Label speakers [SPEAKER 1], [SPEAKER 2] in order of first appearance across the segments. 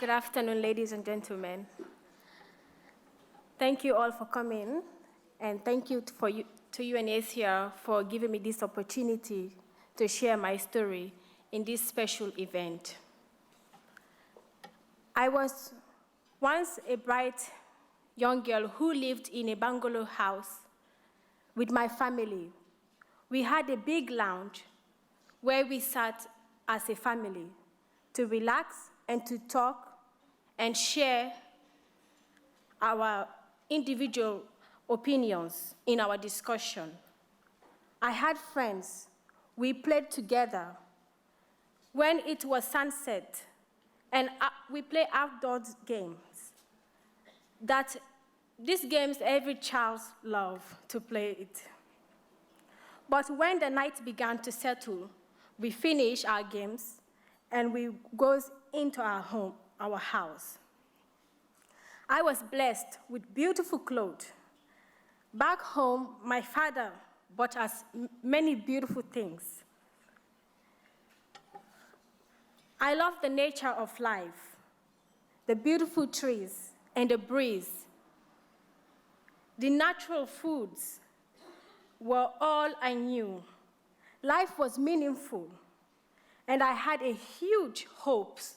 [SPEAKER 1] Good afternoon, ladies and gentlemen. Thank you all for coming, and thank you to UNHCR for giving me this opportunity to share my story in this special event. I was once a bright young girl who lived in a bungalow house with my family. We had a big lounge where we sat as a family to relax and to talk and share our individual opinions in our discussion. I had friends. We played together. When it was sunset, and we play outdoor games. These games every child loves to play it. But when the night began to settle, we finish our games and we go into our home, our house. I was blessed with beautiful clothes. Back home, my father bought us many beautiful things. I love the nature of life, the beautiful trees and the breeze. The natural foods were all I knew. Life was meaningful, and I had a huge hopes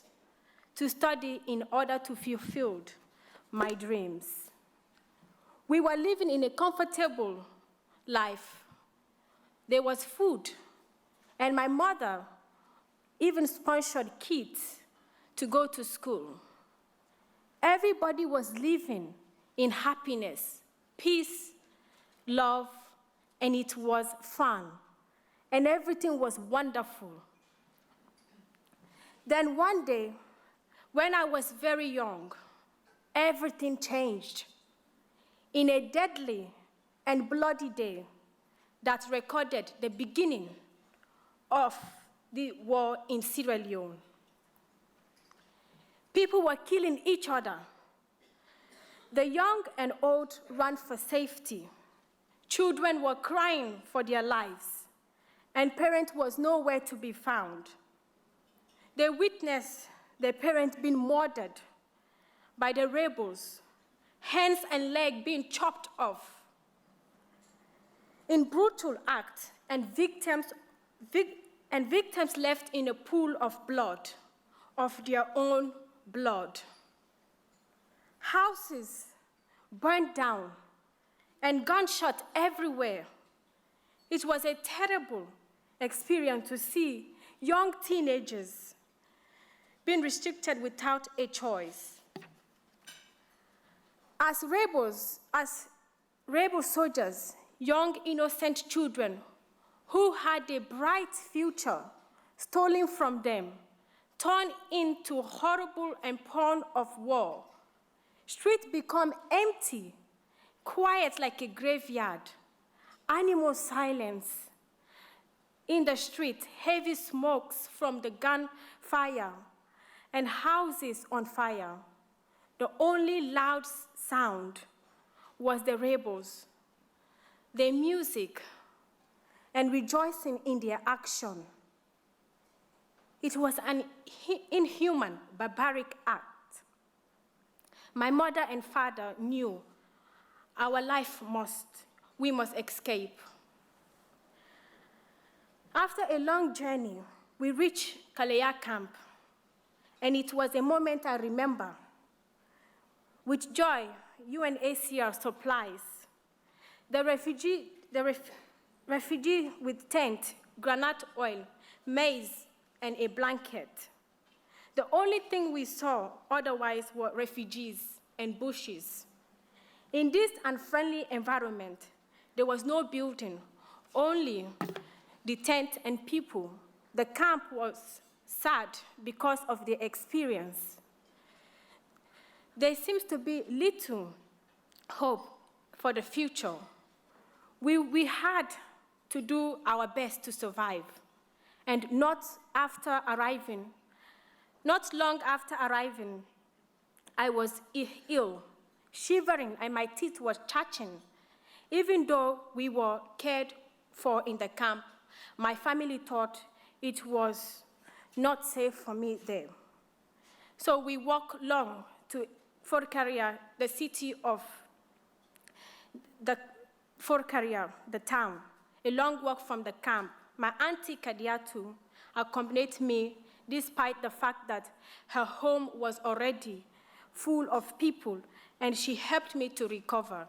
[SPEAKER 1] to study in order to fulfill my dreams. We were living in a comfortable life. There was food, and my mother even sponsored kids to go to school. Everybody was living in happiness, peace, love, and it was fun, and everything was wonderful. Then one day, when I was very young, everything changed in a deadly and bloody day that recorded the beginning of the war in Sierra Leone. People were killing each other. The young and old ran for safety. Children were crying for their lives, and parents was nowhere to be found. They witnessed their parents being murdered by the rebels, hands and legs being chopped off. In brutal acts, and victims left in a pool of blood, of their own blood. Houses burned down and gunshots everywhere. It was a terrible experience to see young teenagers being restricted without a choice. As rebel soldiers, young innocent children who had a bright future stolen from them, turned into horrible and pawn of war. Streets become empty, quiet like a graveyard. Animal silence in the street, heavy smokes from the gunfire, and houses on fire. The only loud sound was the rebels, their music, and rejoicing in their action. It was an inhuman, barbaric act. My mother and father knew our life we must escape. After a long journey, we reached Kalea camp, and it was a moment I remember. With joy, UNHCR supplies. The refugee with tent, granite oil, maize, and a blanket. The only thing we saw otherwise were refugees and bushes. In this unfriendly environment, there was no building, only the tent and people. The camp was sad because of the experience. There seems to be little hope for the future. We had to do our best to survive, and not long after arriving, I was ill, shivering, and my teeth were chattering. Even though we were cared for in the camp, my family thought it was not safe for me there. So we walked long to Fort Carrier, the city of Fort Carrier, the town, a long walk from the camp. My auntie Kadiatu accompanied me despite the fact that her home was already full of people, and she helped me to recover.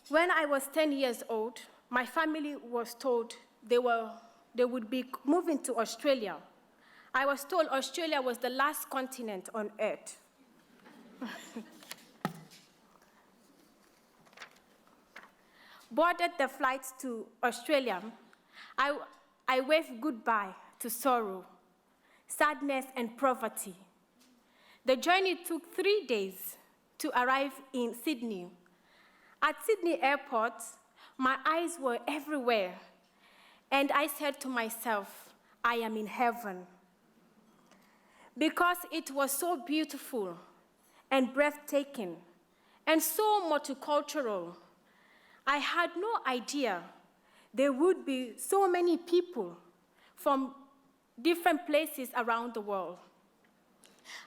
[SPEAKER 1] When I was 10 years old, my family was told they would be moving to Australia. I was told Australia was the last continent on Earth. Boarded the flight to Australia, I waved goodbye to sorrow, sadness, and poverty. The journey took 3 days to arrive in Sydney. At Sydney Airport, my eyes were everywhere, and I said to myself, I am in heaven. Because it was so beautiful and breathtaking and so multicultural, I had no idea there would be so many people from different places around the world.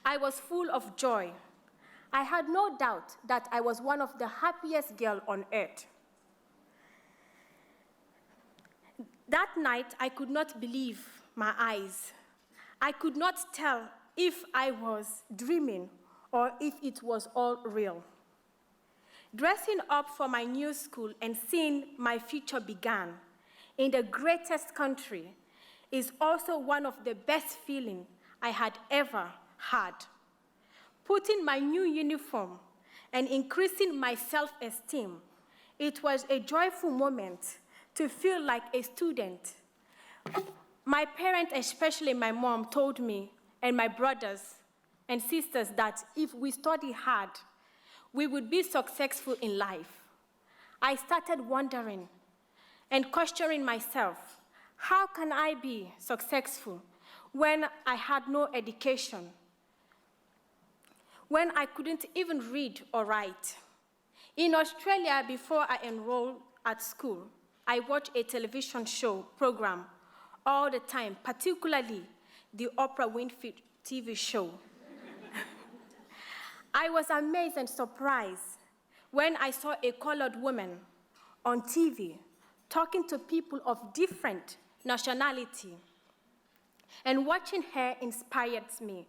[SPEAKER 1] I was full of joy. I had no doubt that I was one of the happiest girls on earth. That night, I could not believe my eyes. I could not tell if I was dreaming or if it was all real. Dressing up for my new school and seeing my future began in the greatest country is also one of the best feelings I had ever had. Putting my new uniform and increasing my self-esteem, it was a joyful moment to feel like a student. My parents, especially my mom, told me, and my brothers and sisters, that if we study hard, we would be successful in life. I started wondering and questioning myself, how can I be successful when I had no education, when I couldn't even read or write? In Australia, before I enrolled at school, I watched a television show program all the time, particularly the Oprah Winfrey TV show. I was amazed and surprised when I saw a colored woman on TV talking to people of different nationality. And watching her inspired me.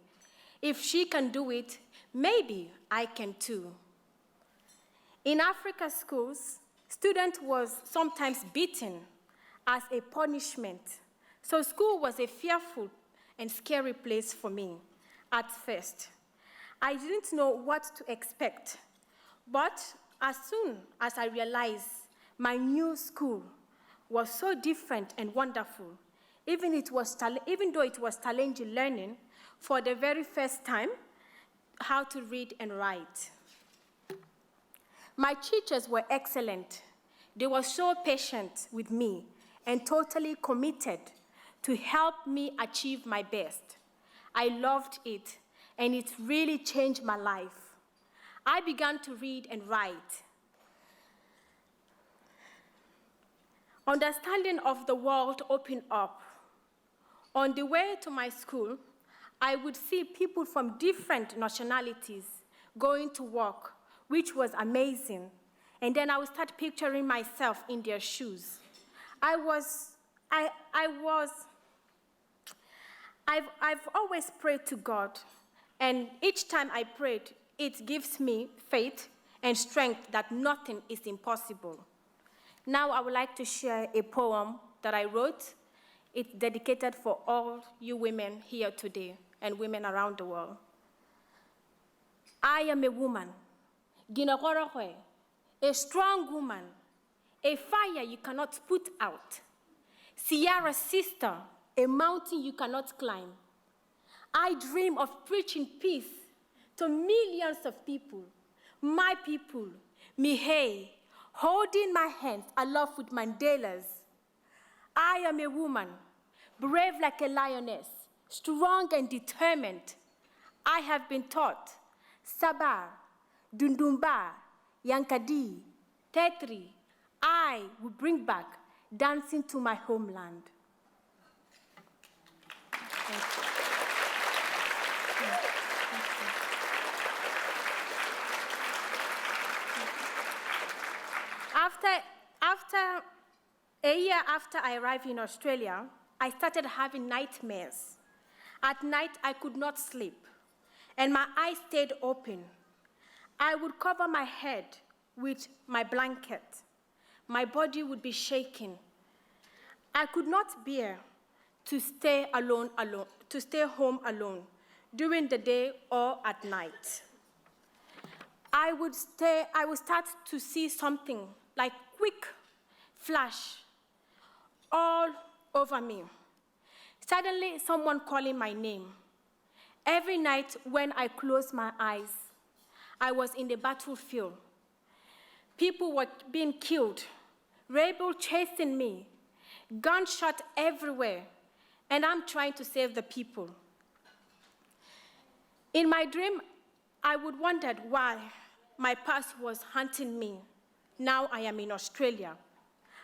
[SPEAKER 1] If she can do it, maybe I can too. In Africa schools, students was sometimes beaten as a punishment. So school was a fearful and scary place for me at first. I didn't know what to expect, but as soon as I realized my new school was so different and wonderful, even though it was challenging learning for the very first time how to read and write. My teachers were excellent. They were so patient with me and totally committed to help me achieve my best. I loved it, and it really changed my life. I began to read and write. Understanding of the world opened up. On the way to my school, I would see people from different nationalities going to work, which was amazing. And then I would start picturing myself in their shoes. I've always prayed to God, and each time I prayed, it gives me faith and strength that nothing is impossible. Now I would like to share a poem that I wrote. It's dedicated for all you women here today and women around the world. I am a woman, Ginagorohe, a strong woman, a fire you cannot put out. Sierra sister, a mountain you cannot climb. I dream of preaching peace to millions of people, my people, Mihei, holding my hands aloft with Mandela's. I am a woman, brave like a lioness, strong and determined. I have been taught Sabar, Dundumba, Yankadi, Tetri. I will bring back dancing to my homeland. Thank you. A year after I arrived in Australia, I started having nightmares. At night, I could not sleep, and my eyes stayed open. I would cover my head with my blanket. My body would be shaking. I could not bear to stay home alone during the day or at night. I would start to see something like quick flash all over me. Suddenly, someone calling my name. Every night when I closed my eyes, I was in the battlefield. People were being killed, rebels chasing me, gunshot everywhere, and I'm trying to save the people. In my dream, I would wonder why my past was hunting me. Now I am in Australia.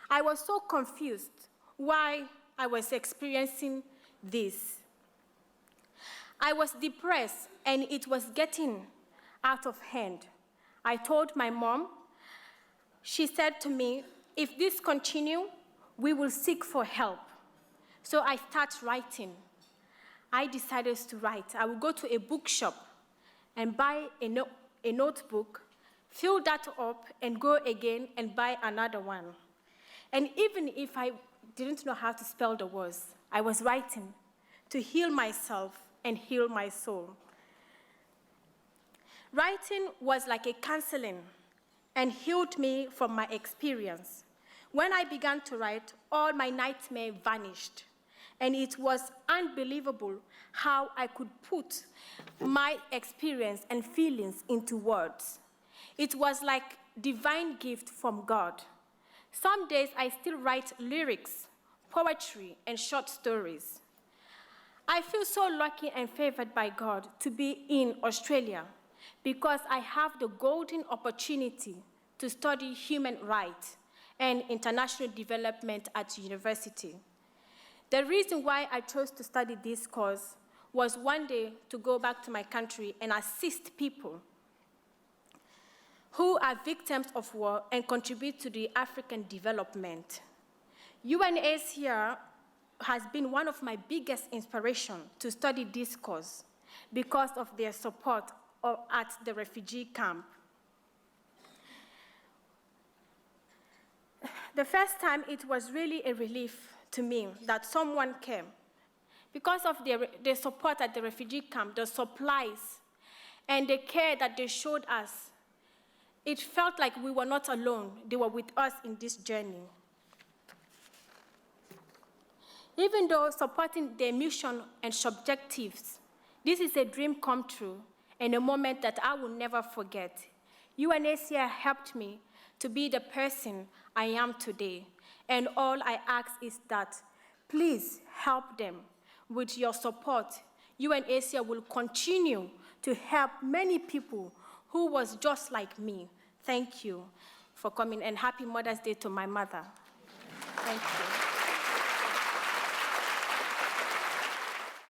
[SPEAKER 1] I was so confused why I was experiencing this. I was depressed, and it was getting out of hand. I told my mom. She said to me, if this continues, we will seek for help. So I started writing. I decided to write. I would go to a bookshop and buy a notebook, fill that up, and go again and buy another one. And even if I didn't know how to spell the words, I was writing to heal myself and heal my soul. Writing was like a counseling and healed me from my experience. When I began to write, all my nightmares vanished. And it was unbelievable how I could put my experience and feelings into words. It was like a divine gift from God. Some days I still write lyrics, poetry, and short stories. I feel so lucky and favored by God to be in Australia because I have the golden opportunity to study human rights and international development at university. The reason why I chose to study this course was one day to go back to my country and assist people who are victims of war and contribute to the African development. UNHCR has been one of my biggest inspirations to study this course because of their support at the refugee camp. The first time, it was really a relief to me that someone came. Because of their support at the refugee camp, the supplies, and the care that they showed us, it felt like we were not alone. They were with us in this journey. Even though supporting their mission and objectives, this is a dream come true and a moment that I will never forget. UNHCR helped me to be the person I am today. And all I ask is that, please help them. With your support, UNHCR will continue to help many people who was just like me. Thank you for coming, and happy Mother's Day to my mother. Thank you.